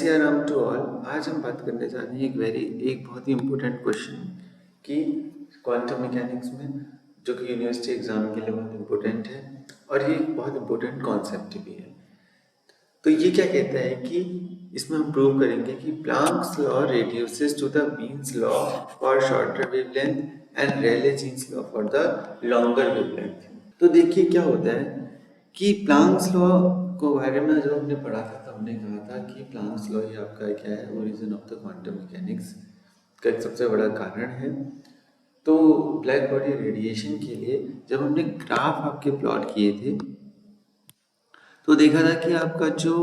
Siya Ram to all. आज हम बात करने जा रहे हैं एक बहुत ही इम्पोर्टेंट क्वेश्चन कि क्वांटम मैकेनिक्स में, जो कि यूनिवर्सिटी एग्जाम के लिए बहुत इम्पोर्टेंट है और ये एक बहुत इम्पोर्टेंट कॉन्सेप्ट भी है। तो ये क्या कहता है कि इसमें हम प्रूव करेंगे कि Planck's law reduces to the Wien's law for shorter wavelength and Rayleigh Jeans law for the longer wavelength. तो देखिए क्या होता है कि प्लांक्स लॉ को बारे में जब हमने पढ़ा था तो हमने कहा था कि प्लांक्स लॉ ही आपका क्या है, origin of the quantum mechanics का एक सबसे बड़ा कारण है। तो ब्लैक बॉडी रेडिएशन के लिए जब हमने ग्राफ आपके प्लॉट किए थे तो देखा था कि आपका जो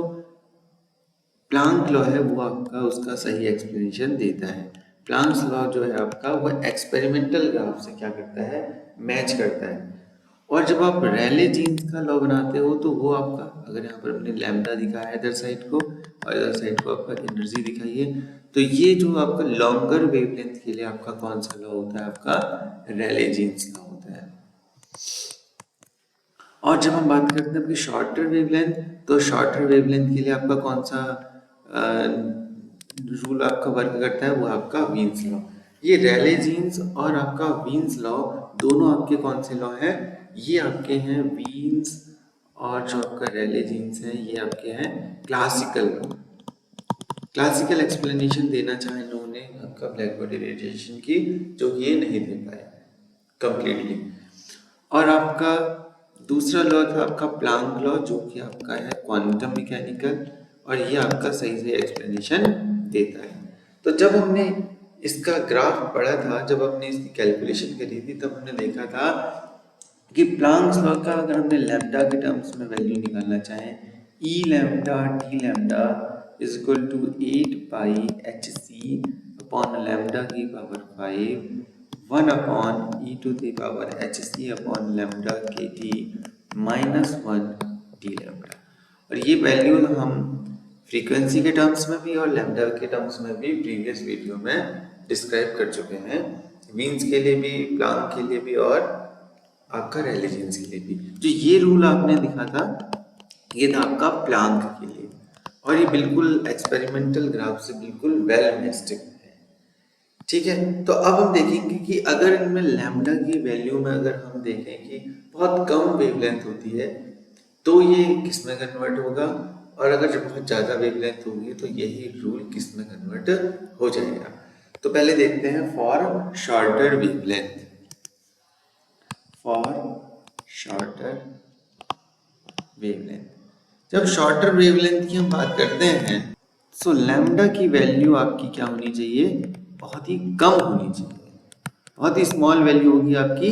प्लांक लॉ है वो आपका उसका सही एक्सप्लेनेशन देता है। प्लांक्स लॉ जो है आपका वो एक्सपेरिमेंटल ग्राफ से क्या करता है, मैच करता है। और जब आप रैले जीन्स का लॉ बनाते हो तो वो आपका, अगर यहाँ पर हमने लैम्डा दिखाया है इधर साइड को और इधर साइड को आपका एनर्जी दिखाई है, तो ये जो आपका लॉन्गर वेवलेंथ के लिए आपका कौन सा लॉ होता है, आपका रैले जीन्स लॉ होता है। और जब हम बात करते हैं आपकी शॉर्टर वेवलेंथ, तो शॉर्टर वेवलेंथ के लिए आपका कौन सा रूल आपका वर्क करता है, वो आपका वीन्स लॉ। ये रैले जीन्स और आपका वीन्स लॉ दोनों आपके कौन से लॉ हैं, ये आपके हैं वीन्स, और जो आपका रैले जीन्स है ये आपके हैं क्लासिकल लॉ। क्लासिकल एक्सप्लेनेशन देना चाहे इन्होंने आपका ब्लैक बॉडी रेडिएशन की, जो ये नहीं दे पाए कंप्लीटली। और आपका दूसरा लॉ था आपका प्लांक लॉ, जो कि आपका है क्वांटम मैकेनिकल, और ये आपका सही से एक्सप्लेनेशन देता है। तो जब हमने इसका ग्राफ पढ़ा था, जब हमने इसकी कैलकुलेशन करी थी, तब हमने देखा था कि प्लांक्स लॉ का अगर हमने लैम्डा के टर्म्स में वैल्यू निकालना चाहें, E lambda T lambda is equal to 8 pi H C upon lambda की power 5 1 upon E to the power H C upon lambda के टी माइनस 1 डी लैम्डा। और ये वैल्यू हम फ्रीक्वेंसी के टर्म्स में भी और लैम्डा के टर्म्स में भी प्रीवियस वीडियो में डिस्क्राइब कर चुके हैं, वीन्स के लिए भी, प्लांक के लिए भी और आपका रैले जीन्स के लिए भी। जो ये रूल आपने दिखा था ये था आपका प्लांक के लिए, और ये बिल्कुल एक्सपेरिमेंटल ग्राफ से बिल्कुल वेल मैच्ड है। ठीक है, तो अब हम देखेंगे कि अगर इनमें लैम्डा की वैल्यू में अगर हम देखें कि बहुत कम वेवलेंथ होती है तो ये किस में कन्वर्ट होगा, और अगर जब बहुत ज़्यादा वेवलेंथ होगी तो यही रूल किस में कन्वर्ट हो जाएगा। तो पहले देखते हैं for shorter wavelength. For shorter wavelength, जब शॉर्टर वेवलेंथ की हम बात करते हैं तो लैम्डा की वैल्यू आपकी क्या होनी चाहिए, बहुत ही कम होनी चाहिए, बहुत ही स्मॉल वैल्यू होगी आपकी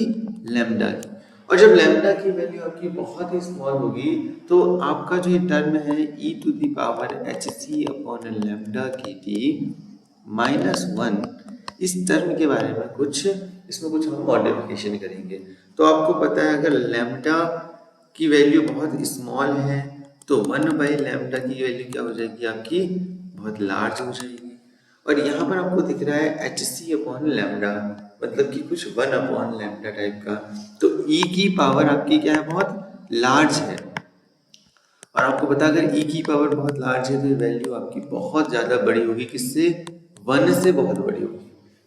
लैम्डा की। और जब लैम्डा की वैल्यू आपकी बहुत ही स्मॉल होगी तो आपका जो ये टर्म है E to the power H C upon lambda के टी माइनस 1, इस टर्म के बारे में इसमें कुछ हम मॉडिफिकेशन करेंगे। तो आपको पता है अगर लैम्डा की वैल्यू बहुत स्मॉल है तो 1 बाई लैम्डा की वैल्यू क्या हो जाएगी आपकी, बहुत लार्ज हो जाएगी। और यहाँ पर आपको दिख रहा है एच सी अपॉन लैम्डा, मतलब कि कुछ 1 अपॉन लैम्डा टाइप का। तो ई की पावर आपकी क्या है, बहुत लार्ज है। और आपको पता अगर ई की पावर बहुत लार्ज है तो वैल्यू आपकी बहुत ज़्यादा बड़ी होगी, किससे, 1 से बहुत बड़ी होगी,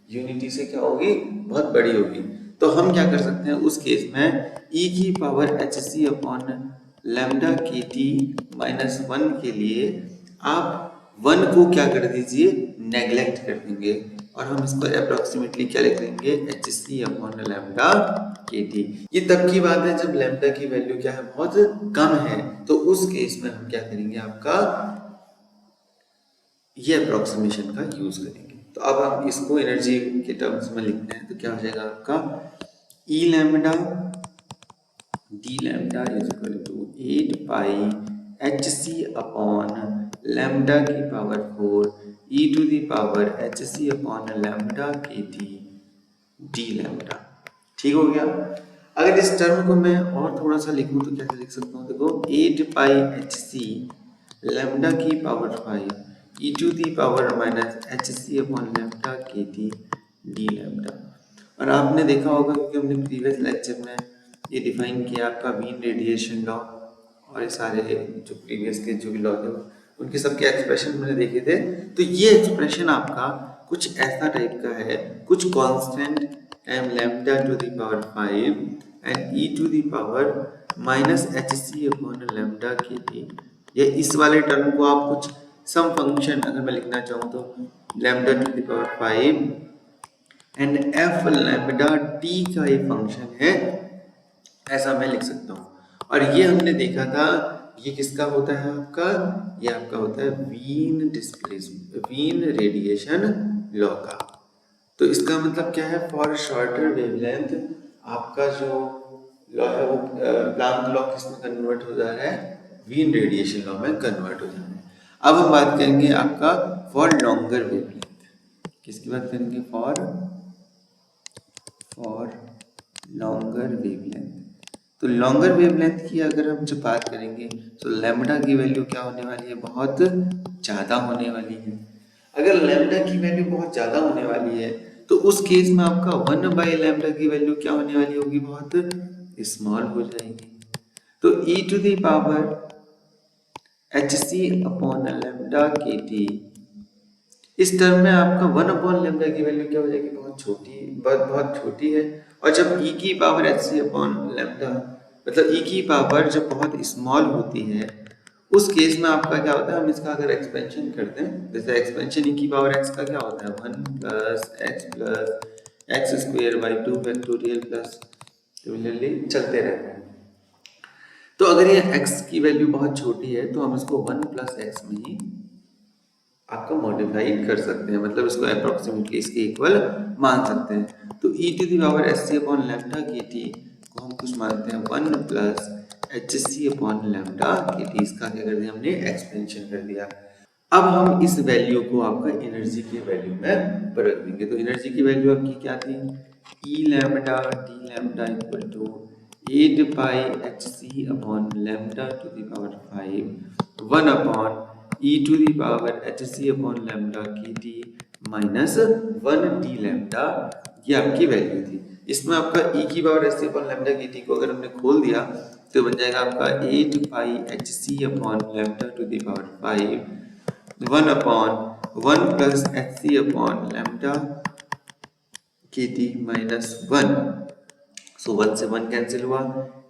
यूनिटी से क्या होगी, बहुत बड़ी होगी। तो हम क्या कर सकते हैं उस केस में, ई की power H C upon lambda के टी माइनस 1 के लिए आप 1 को क्या कर दीजिए, नेग्लेक्ट कर देंगे, और हम इसको अप्रोक्सीमेटली क्या लिख देंगे, एच सी अपॉन लैम्डा के टी। ये तब की बात है जब लैम्डा की वैल्यू क्या है, बहुत कम है। तो उस केस में हम क्या करेंगे, आपका ये अप्रोक्सीमेशन का यूज करेंगे। तो अब हम इसको एनर्जी के टर्म्स में लिखते हैं तो क्या हो जाएगा आपका, E lambda D lambda is equal to 8 pi H C upon lambda की power 4 E to the power H C upon lambda के टी डी लैम्डा। ठीक हो गया। अगर इस टर्म को मैं और थोड़ा सा लिखूं तो कैसे लिख सकता हूँ, देखो 8 पाई एच सी लैम्डा की power 5 e to the power minus H C upon lambda के टी डी लैम्डा। और आपने देखा होगा क्योंकि हमने प्रीवियस लेक्चर में ये डिफाइन किया आपका वीन रेडिएशन लॉ, और ये सारे जो प्रीवियस के जो भी लॉ थे उनके सबके एक्सप्रेशन मैंने देखे थे। तो ये एक्सप्रेशन आपका कुछ ऐसा टाइप का है, कुछ constant m lambda to the power 5 and e to the power minus hc upon lambda kt, या इस वाले टर्म को आप कुछ सम फंक्शन अगर मैं लिखना चाहूँ तो lambda to the power 5 and f lambda t का ये फंक्शन है, ऐसा मैं लिख सकता हूँ। और ये हमने देखा था, ये किसका होता है आपका, ये आपका होता है Wien displacement, Wien radiation law का। तो इसका मतलब क्या है, फॉर शॉर्टर वेवलेंथ आपका जो लॉ है वो प्लांक लॉ किसमें कन्वर्ट हो जा रहा है, वीन रेडिएशन लॉ में कन्वर्ट हो जा रहा है। अब हम बात करेंगे आपका फॉर लॉन्गर वेवलेंथ, किसकी बात करेंगे, फॉर लॉन्गर वेवलेंथ। तो लॉन्गर वेवलेंथ की अगर हम जब बात करेंगे तो लैम्बडा की वैल्यू क्या होने वाली है, बहुत ज़्यादा होने वाली है। अगर लैम्बडा की वैल्यू बहुत ज़्यादा होने वाली है तो उस केस में आपका 1/लैम्बडा की वैल्यू क्या होने वाली होगी, बहुत स्मॉल हो जाएगी। तो e to the power hc upon lambda kt, इस टर्म में आपका 1/लैम्बडा की वैल्यू क्या हो जाएगी, बहुत छोटी, बहुत छोटी है। और जब e की पावर hc अपॉन लैम्बडा, मतलब e की पावर जब बहुत स्मॉल होती है उस केस में आपका क्या होता है, हम इसका अगर एक्सपेंशन करते हैं, जैसे एक्सपेंशन e की पावर x का क्या होता है, 1 plus x square by 2 factorial plus similarly चलते रहता है। तो अगर ये x की वैल्यू बहुत छोटी है तो हम इसको 1 प्लस एक्स में ही आपका मॉडिफाइड कर सकते हैं, मतलब इसको अप्रोक्सीमेटली इसके इक्वल मान सकते हैं। तो e to the power H C upon lambda K T को हम कुछ मानते हैं 1 plus H C upon lambda K T, इसका क्या कर दिया हमने, एक्सपेंशन कर दिया। अब हम इस वैल्यू को आपका एनर्जी की वैल्यू में रख देंगे। तो एनर्जी की वैल्यू आपकी क्या थी, E lambda D lambda equal to 8 pi H C upon lambda to the power 5 1 upon e to the power H C upon lambda की टी माइनस 1 डी लैम्बडा, ये आपकी वैल्यू थी। इसमें आपका e की power H C upon lambda की T को अगर हमने खोल दिया तो बन जाएगा आपका 8 pi H C upon lambda to the power 5 1 upon 1 plus H C upon lambda की टी माइनस 1। सो 1 से 1 कैंसिल हुआ,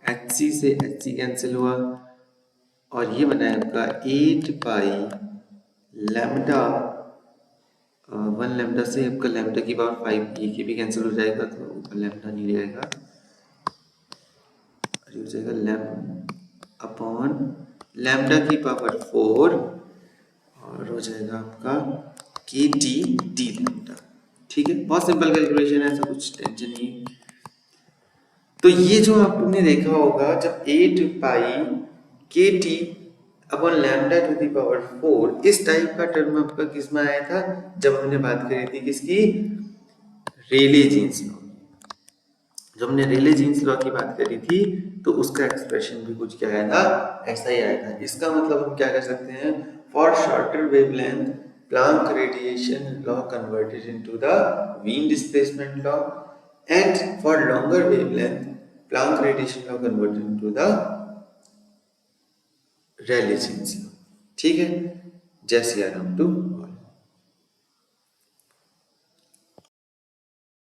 एच सी से एच सी कैंसिल हुआ, और ये बना है आपका 8 पाई लैम्बडा, 1 लैम्बडा से आपका लैम्बडा की पावर 5, ये भी कैंसिल हो जाएगा तो ऊपर लैम्बडा नहीं रहेगा, और ये हो जाएगा लैम्ब अपॉन लैम्बडा की पावर 4, और हो जाएगा आपका के टी डी लैम्बडा। ठीक है, बहुत सिंपल कैलकुलेशन है, ऐसा कुछ टेंशन नहीं। तो ये जो आपने देखा होगा, जब 8 pi K T upon lambda to the power 4, इस टाइप का टर्म आपका किस में आया था, जब हमने बात करी थी किसकी, रेले जीन्स लॉ। जब हमने रेले जीन्स लॉ की बात करी थी तो उसका एक्सप्रेशन भी कुछ क्या आया था, ऐसा ही आया था। इसका मतलब हम क्या कर सकते हैं, for shorter wavelength Planck radiation law converted into the Wien displacement law, and for longer wavelength Planck radiation law converted into the Rayleigh Jeans law। ठीक है, जय सिया राम टू